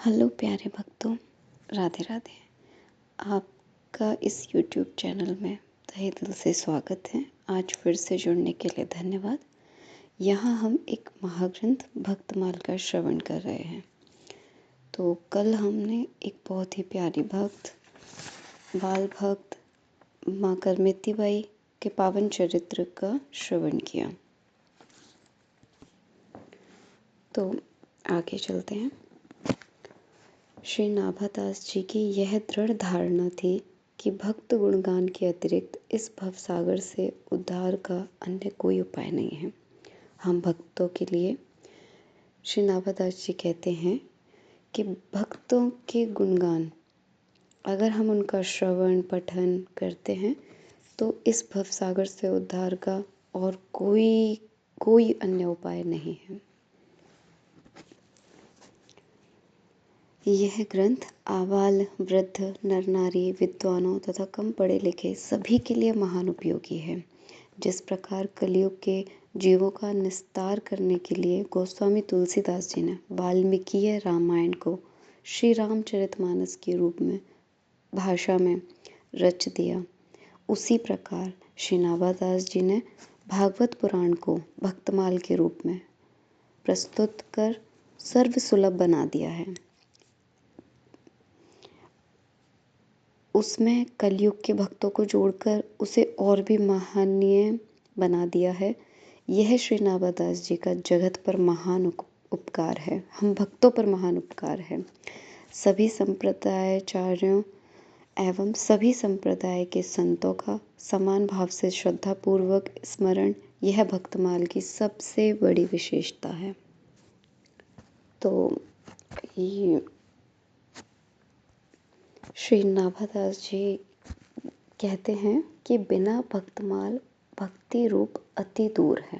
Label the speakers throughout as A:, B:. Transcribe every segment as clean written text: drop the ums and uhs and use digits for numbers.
A: Hello प्यारे भक्तों, राधे राधे। आपका इस YouTube चैनल में तहे दिल से स्वागत है। आज फिर से जुड़ने के लिए धन्यवाद। यहाँ हम एक महाग्रंथ भक्तमाल का श्रवण कर रहे हैं। तो कल हमने एक बहुत ही प्यारी भक्त, बाल भक्त माँ करमिती बाई के पावन चरित्र का श्रवण किया। तो आगे चलते हैं। श्री नाभादास जी की यह दृढ़ धारणा थी कि भक्त गुणगान के अतिरिक्त इस भवसागर से उद्धार का अन्य कोई उपाय नहीं है। हम भक्तों के लिए श्री नाभादास जी कहते हैं कि भक्तों के गुणगान अगर हम उनका श्रवण पठन करते हैं तो इस भवसागर से उद्धार का और कोई अन्य उपाय नहीं है। यह ग्रंथ आबाल वृद्ध नर नारी विद्वानों तथा कम पढ़े लिखे सभी के लिए महान उपयोगी है। जिस प्रकार कलयुग के जीवों का निस्तार करने के लिए गोस्वामी तुलसीदास जी ने वाल्मीकीय रामायण को श्री रामचरितमानस के रूप में भाषा में रच दिया, उसी प्रकार श्री नाभादास जी ने भागवत पुराण को भक्तमाल के रूप में प्रस्तुत कर सर्वसुलभ बना दिया है। उसमें कलयुग के भक्तों को जोड़कर उसे और भी महनीय बना दिया है। यह श्री नाभादास जी का जगत पर महान उपकार है, हम भक्तों पर महान उपकार है। सभी संप्रदायाचार्यों एवं सभी संप्रदाय के संतों का समान भाव से श्रद्धापूर्वक स्मरण यह भक्तमाल की सबसे बड़ी विशेषता है। तो ये श्री नाभादास जी कहते हैं कि बिना भक्तमाल भक्ति रूप अति दूर है।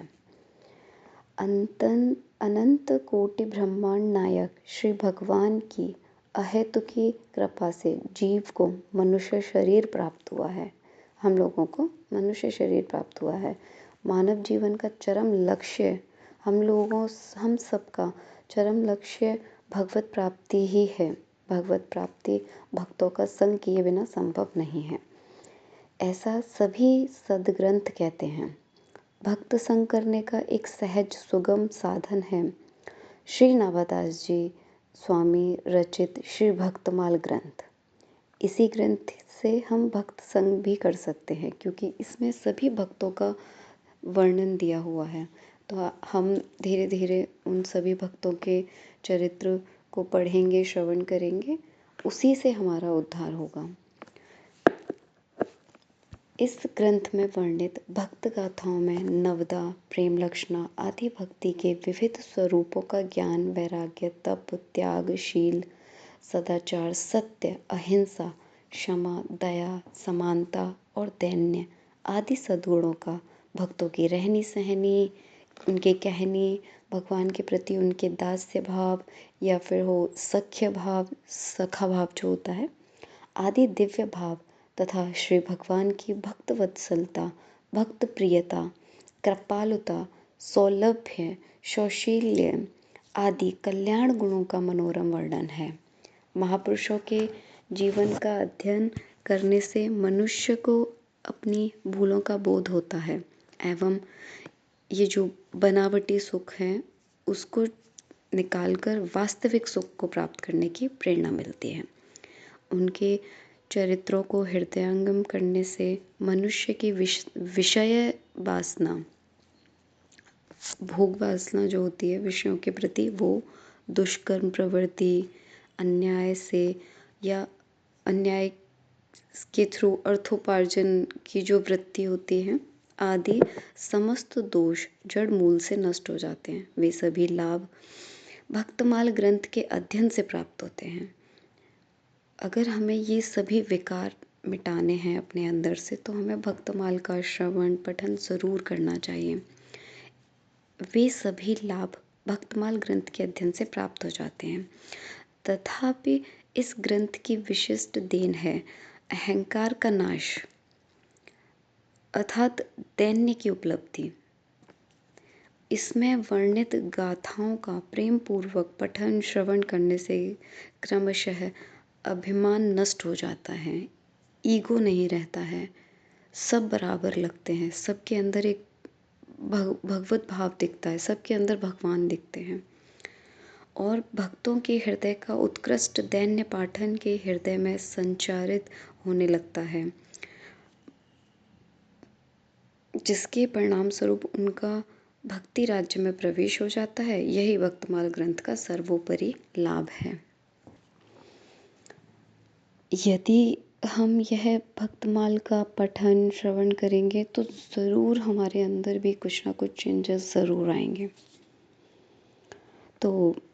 A: अनंत कोटि ब्रह्मांड नायक श्री भगवान की अहेतुकी कृपा से जीव को मनुष्य शरीर प्राप्त हुआ है। हम लोगों को मनुष्य शरीर प्राप्त हुआ है। मानव जीवन का चरम लक्ष्य हम सबका चरम लक्ष्य भगवत प्राप्ति ही है। भगवत प्राप्ति भक्तों का संग किए बिना संभव नहीं है, ऐसा सभी सदग्रंथ कहते हैं। भक्त संग करने का एक सहज सुगम साधन है श्री नाभादास जी स्वामी रचित श्री भक्तमाल ग्रंथ। इसी ग्रंथ से हम भक्त संग भी कर सकते हैं, क्योंकि इसमें सभी भक्तों का वर्णन दिया हुआ है। तो हम धीरे धीरे उन सभी भक्तों के चरित्र को पढ़ेंगे, श्रवण करेंगे, उसी से हमारा उद्धार होगा। इस ग्रंथ में वर्णित भक्त गाथाओं में नवदा, प्रेम लक्षणा आदि भक्ति के विविध स्वरूपों का ज्ञान, वैराग्य, तप, त्याग, शील, सदाचार, सत्य, अहिंसा, क्षमा, दया, समानता और दैन्य आदि सद्गुणों का, भक्तों की रहनी सहनी, उनके कहनी, भगवान के प्रति उनके दास्य भाव या फिर हो सख्य भाव, सखा भाव जो होता है, आदि दिव्य भाव तथा श्री भगवान की भक्त वत्सलता, भक्त प्रियता, कृपालुता, सौलभ्य, सौशील्य आदि कल्याण गुणों का मनोरम वर्णन है। महापुरुषों के जीवन का अध्ययन करने से मनुष्य को अपनी भूलों का बोध होता है एवं ये जो बनावटी सुख है उसको निकालकर वास्तविक सुख को प्राप्त करने की प्रेरणा मिलती है। उनके चरित्रों को हृदयंगम करने से मनुष्य की विषय वासना, भोग वासना जो होती है विषयों के प्रति, वो दुष्कर्म प्रवृत्ति, अन्याय से या अन्याय के थ्रू अर्थोपार्जन की जो वृत्ति होती है आदि समस्त दोष जड़ मूल से नष्ट हो जाते हैं। वे सभी लाभ भक्तमाल ग्रंथ के अध्ययन से प्राप्त होते हैं। अगर हमें ये सभी विकार मिटाने हैं अपने अंदर से तो हमें भक्तमाल का श्रवण पठन ज़रूर करना चाहिए। वे सभी लाभ भक्तमाल ग्रंथ के अध्ययन से प्राप्त हो जाते हैं। तथापि इस ग्रंथ की विशिष्ट देन है अहंकार का नाश अर्थात दैन्य की उपलब्धि। इसमें वर्णित गाथाओं का प्रेम पूर्वक पठन श्रवण करने से क्रमशः अभिमान नष्ट हो जाता है, ईगो नहीं रहता है, सब बराबर लगते हैं, सबके अंदर एक भगवत भाव दिखता है, सबके अंदर भगवान दिखते हैं और भक्तों के हृदय का उत्कृष्ट दैन्य पाठन के हृदय में संचारित होने लगता है, जिसके परिणाम स्वरूप उनका भक्ति राज्य में प्रवेश हो जाता है। यही भक्तमाल ग्रंथ का सर्वोपरि लाभ है। यदि हम यह भक्तमाल का पठन श्रवण करेंगे तो ज़रूर हमारे अंदर भी कुछ ना कुछ चेंजेस ज़रूर आएंगे। तो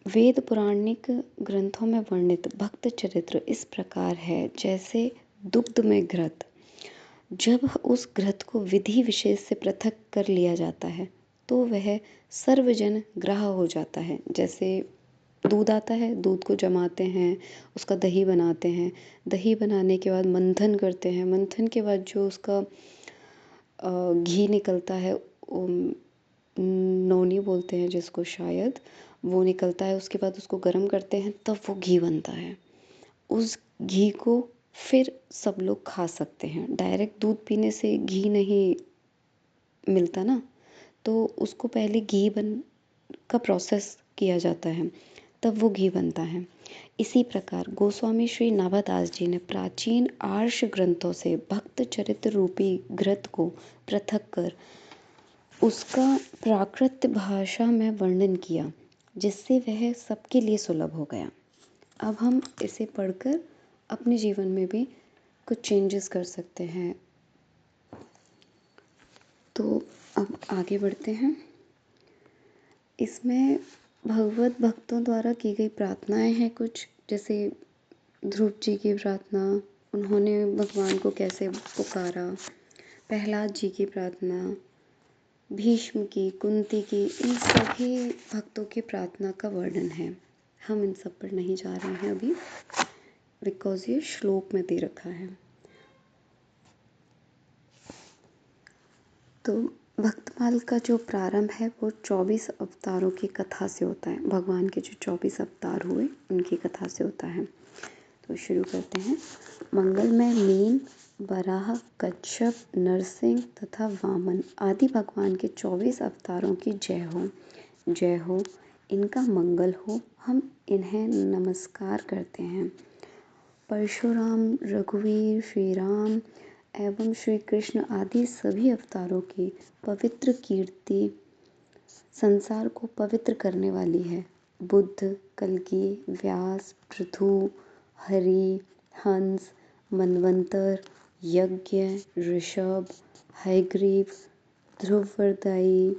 A: वेद पुराणिक ग्रंथों में वर्णित भक्त चरित्र इस प्रकार है, जैसे दुग्ध में घृत। जब उस घृत को विधि विशेष से पृथक कर लिया जाता है तो वह सर्वजन ग्राह्य हो जाता है। जैसे दूध आता है, दूध को जमाते हैं, उसका दही बनाते हैं, दही बनाने के बाद मंथन करते हैं, मंथन के बाद जो उसका घी निकलता है, नौनी बोलते हैं जिसको, शायद वो निकलता है, उसके बाद उसको गर्म करते हैं, तब वो घी बनता है। उस घी को फिर सब लोग खा सकते हैं। डायरेक्ट दूध पीने से घी नहीं मिलता ना, तो उसको पहले घी का प्रोसेस किया जाता है, तब वो घी बनता है। इसी प्रकार गोस्वामी श्री नाभादास जी ने प्राचीन आर्ष ग्रंथों से भक्त चरित्र रूपी घृत को पृथक कर उसका प्राकृत भाषा में वर्णन किया, जिससे वह सबके लिए सुलभ हो गया। अब हम इसे पढ़कर अपने जीवन में भी कुछ चेंजेस कर सकते हैं। तो अब आगे बढ़ते हैं। इसमें भगवत भक्तों द्वारा की गई प्रार्थनाएं हैं कुछ, जैसे ध्रुव जी की प्रार्थना, उन्होंने भगवान को कैसे पुकारा, प्रहलाद जी की प्रार्थना, भीष्म की, कुंती की, इन सभी भक्तों की प्रार्थना का वर्णन है। हम इन सब पर नहीं जा रहे हैं अभी, बिकॉज ये श्लोक में दे रखा है। तो भक्तमाल का जो प्रारंभ है वो 24 अवतारों की कथा से होता है। भगवान के जो 24 अवतार हुए उनकी कथा से होता है। तो शुरू करते हैं। मंगल में मीन, वराह, कच्छप, नरसिंह तथा वामन आदि भगवान के 24 अवतारों की जय हो, जय हो। इनका मंगल हो, हम इन्हें नमस्कार करते हैं। परशुराम, रघुवीर, श्री राम एवं श्री कृष्ण आदि सभी अवतारों की पवित्र कीर्ति संसार को पवित्र करने वाली है। बुद्ध, कल्कि, व्यास, पृथु, हरि, हंस, मनवंतर, यज्ञ, ऋषभ, हयग्रीव, ध्रुववर्दायी,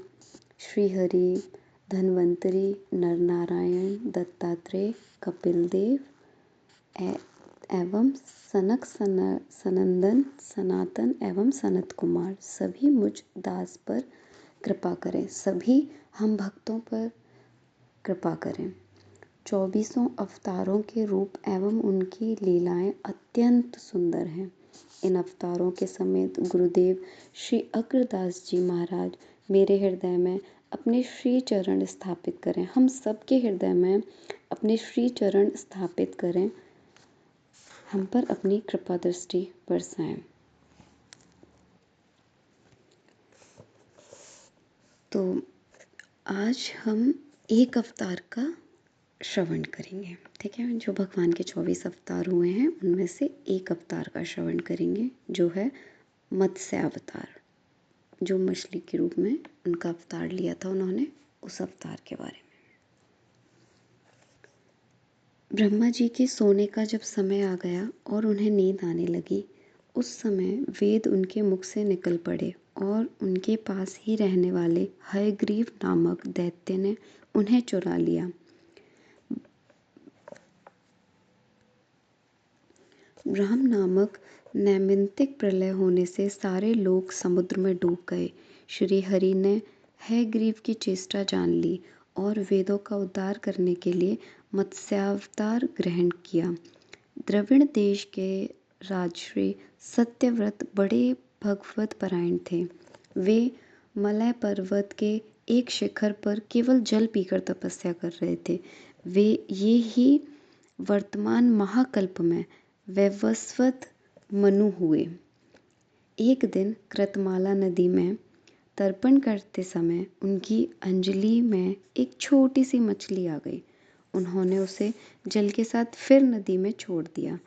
A: श्रीहरि, धन्वंतरी, नरनारायण, दत्तात्रेय, कपिलदेव एवं सनक, सनंदन, सनातन एवं सनत कुमार सभी मुझ दास पर कृपा करें। सभी हम भक्तों पर कृपा करें। 24 अवतारों के रूप एवं उनकी लीलाएं अत्यंत सुंदर हैं। इन अवतारों के समेत गुरुदेव श्री अग्रदास जी महाराज मेरे हृदय में अपने श्री चरण स्थापित करें। हम सबके हृदय में अपने श्री चरण स्थापित करें, हम पर अपनी कृपा दृष्टि बरसाएं। तो आज हम एक अवतार का श्रवण करेंगे, ठीक है। जो भगवान के 24 अवतार हुए हैं उनमें से एक अवतार का श्रवण करेंगे, जो है मत्स्य अवतार, जो मछली के रूप में उनका अवतार लिया था उन्होंने, उस अवतार के बारे में। ब्रह्मा जी के सोने का जब समय आ गया और उन्हें नींद आने लगी, उस समय वेद उनके मुख से निकल पड़े और उनके पास ही रहने वाले हयग्रीव नामक दैत्य ने उन्हें चुरा लिया। ब्रह्म नामक नैमित्तिक प्रलय होने से सारे लोग समुद्र में डूब गए। श्री हरि ने हयग्रीव की चेष्टा जान ली और वेदों का उद्धार करने के लिए मत्स्यावतार ग्रहण किया। द्रविड़ देश के राजश्री सत्यव्रत बड़े भगवत परायण थे। वे मलय पर्वत के एक शिखर पर केवल जल पीकर तपस्या कर रहे थे। वे ये ही वर्तमान महाकल्प में वैवस्वत मनु हुए। एक दिन कृतमाला नदी में तर्पण करते समय उनकी अंजलि में एक छोटी सी मछली आ गई। उन्होंने उसे जल के साथ फिर नदी में छोड़ दिया।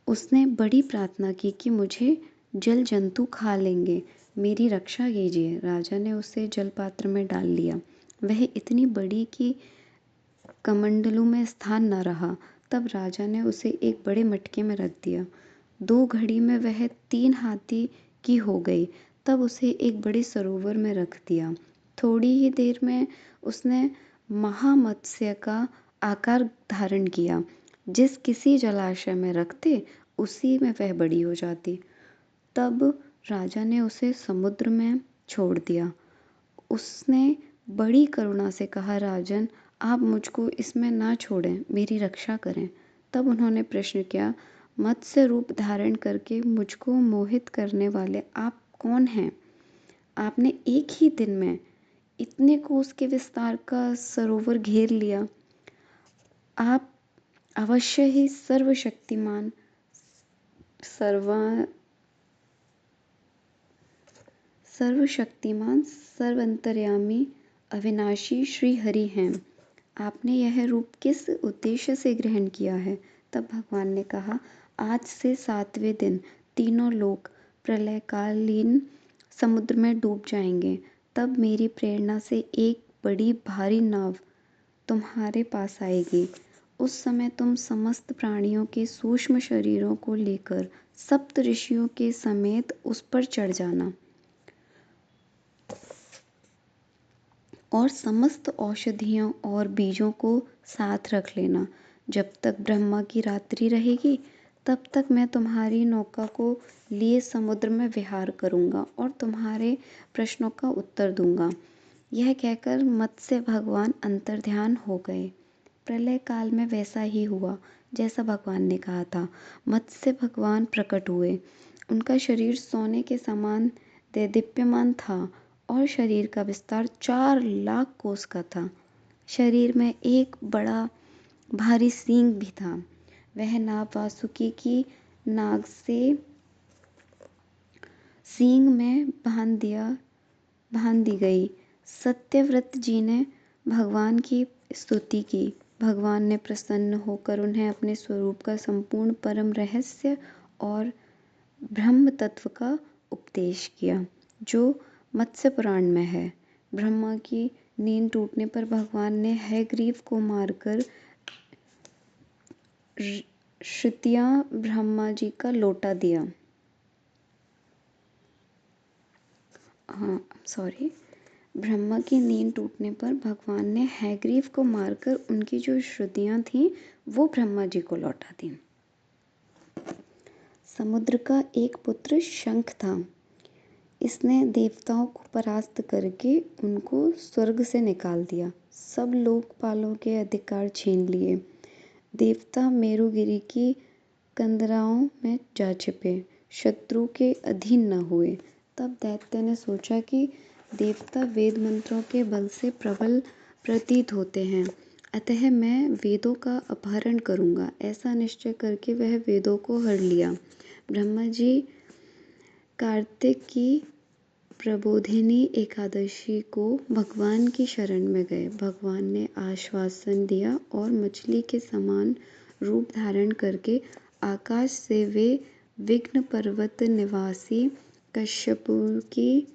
A: उसने बड़ी प्रार्थना की कि मुझे जल जंतु खा लेंगे, मेरी रक्षा कीजिए। राजा ने उसे जल पात्र में डाल लिया। वह इतनी बड़ी कि कमंडलू में स्थान न रहा। तब राजा ने उसे एक बड़े मटके में रख दिया। 2 घड़ी में वह 3 हाथी की हो गई। तब उसे एक बड़े सरोवर में रख दिया। थोड़ी ही देर में उसने महामत्स्य का आकार धारण किया। जिस किसी जलाशय में रखते उसी में वह बड़ी हो जाती। तब राजा ने उसे समुद्र में छोड़ दिया। उसने बड़ी करुणा से कहा, राजन, आप मुझको इसमें ना छोड़ें, मेरी रक्षा करें। तब उन्होंने प्रश्न किया, मत्स्य रूप धारण करके मुझको मोहित करने वाले आप कौन हैं? आपने एक ही दिन में इतने कोस के विस्तार का सरोवर घेर लिया। आप अवश्य ही सर्वशक्तिमान, सर्वंतर्यामी, अविनाशी श्री हरि हैं। आपने यह रूप किस उद्देश्य से ग्रहण किया है? तब भगवान ने कहा, आज से 7वें दिन तीनों लोग प्रलयकालीन समुद्र में डूब जाएंगे। तब मेरी प्रेरणा से एक बड़ी भारी नाव तुम्हारे पास आएगी। उस समय तुम समस्त प्राणियों के सूक्ष्म शरीरों को लेकर सप्त ऋषियों के समेत उस पर चढ़ जाना और समस्त औषधियों और बीजों को साथ रख लेना। जब तक ब्रह्मा की रात्रि रहेगी तब तक मैं तुम्हारी नौका को लिए समुद्र में विहार करूंगा और तुम्हारे प्रश्नों का उत्तर दूंगा। यह कहकर मत्स्य भगवान अंतर्ध्यान हो गए। प्रलय काल में वैसा ही हुआ जैसा भगवान ने कहा था। मत्स्य भगवान प्रकट हुए। उनका शरीर सोने के समान देदीप्यमान था और शरीर का विस्तार 4 लाख कोस का था। शरीर में एक बड़ा भारी सींग भी था। वह नाव वासुकी की नाग से सींग में बांध दी गई। सत्यव्रत जी ने भगवान की स्तुति की। भगवान ने प्रसन्न होकर उन्हें अपने स्वरूप का संपूर्ण परम रहस्य और ब्रह्म तत्व का उपदेश किया, जो मत्स्य पुराण में है। ब्रह्मा की नींद टूटने पर भगवान ने हयग्रीव को मारकर श्रुतियां ब्रह्मा जी का लौटा दिया। ब्रह्मा की नींद टूटने पर भगवान ने हयग्रीव को मारकर उनकी जो श्रुतियां थीं वो ब्रह्मा जी को लौटा दी। समुद्र का एक पुत्र शंख था। इसने देवताओं को परास्त करके उनको स्वर्ग से निकाल दिया। सब लोकपालों के अधिकार छीन लिए। देवता मेरुगिरी की कंदराओं में जा छिपे, शत्रु के अधीन न हुए। तब दैत्य ने सोचा कि देवता वेद मंत्रों के बल से प्रबल प्रतीत होते हैं, अतः मैं वेदों का अपहरण करूंगा। ऐसा निश्चय करके वह वेदों को हर लिया। ब्रह्मा जी कार्तिक की प्रबोधिनी एकादशी को भगवान की शरण में गए। भगवान ने आश्वासन दिया और मछली के समान रूप धारण करके आकाश से वे विघ्न पर्वत निवासी कश्यप की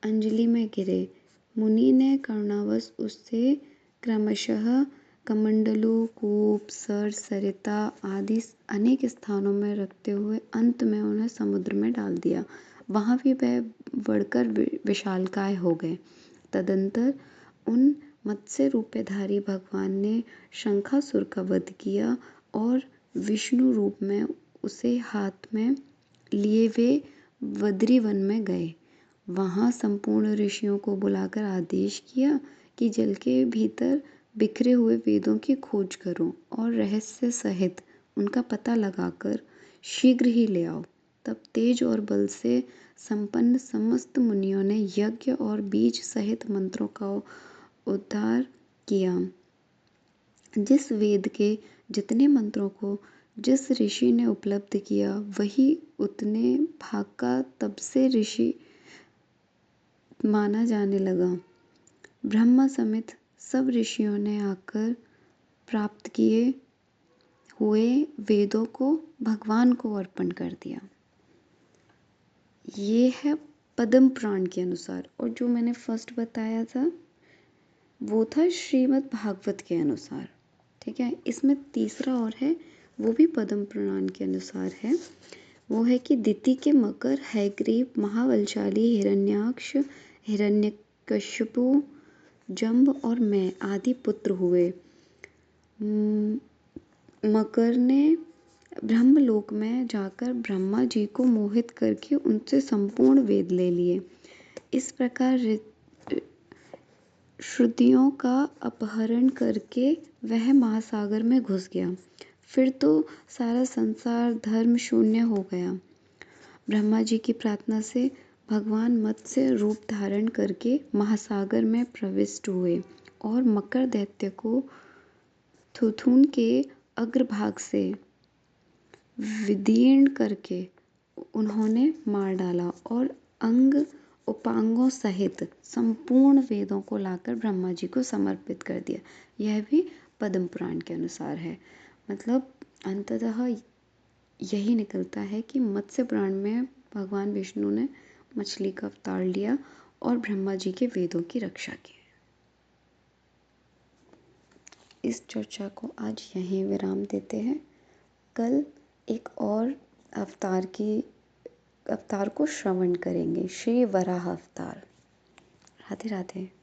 A: अंजलि में गिरे। मुनि ने करुणावश उससे क्रमशः कमंडलू, कूप, सरिता आदि अनेक स्थानों में रखते हुए अंत में उन्हें समुद्र में डाल दिया। वहां भी वह बढ़कर विशालकाय हो गए। तदंतर उन मत्स्य रूपधारी भगवान ने शंखासुर का वध किया और विष्णु रूप में उसे हाथ में लिए वे बद्री वन में गए। वहां संपूर्ण ऋषियों को बुलाकर आदेश किया कि जल के भीतर बिखरे हुए वेदों की खोज करो और रहस्य सहित उनका पता लगाकर शीघ्र ही ले आओ। तब तेज और बल से संपन्न समस्त मुनियों ने यज्ञ और बीज सहित मंत्रों का उद्धार किया। जिस वेद के जितने मंत्रों को जिस ऋषि ने उपलब्ध किया, वही उतने भाग का तब से ऋषि माना जाने लगा। ब्रह्मा समेत सब ऋषियों ने आकर प्राप्त किए हुए वेदों को भगवान को अर्पण कर दिया। ये है पद्म पुराण के अनुसार। और जो मैंने फर्स्ट बताया था वो था श्रीमद् भागवत के अनुसार। ठीक है, इसमें तीसरा और है, वो भी पद्म पुराण के अनुसार है। वो है कि दिति के मकर, हयग्रीव, महाबलशाली, हिरण्याक्ष, हिरण्यकश्यपु, जम्ब और मैं आदि पुत्र हुए। मकर ने ब्रह्मलोक में जाकर ब्रह्मा जी को मोहित करके उनसे संपूर्ण वेद ले लिए। इस प्रकार श्रुतियों का अपहरण करके वह महासागर में घुस गया। फिर तो सारा संसार धर्म शून्य हो गया। ब्रह्मा जी की प्रार्थना से भगवान मत्स्य रूप धारण करके महासागर में प्रविष्ट हुए और मकर दैत्य को थुथुन के अग्रभाग से विदीर्ण करके उन्होंने मार डाला और अंग उपांगों सहित संपूर्ण वेदों को लाकर ब्रह्मा जी को समर्पित कर दिया। यह भी पद्म पुराण के अनुसार है। मतलब अंततः यही निकलता है कि मत्स्य पुराण में भगवान विष्णु ने मछली का अवतार लिया और ब्रह्मा जी के वेदों की रक्षा की। इस चर्चा को आज यहीं विराम देते हैं। कल एक और अवतार को श्रवण करेंगे, श्री वराह अवतार। राधे राधे।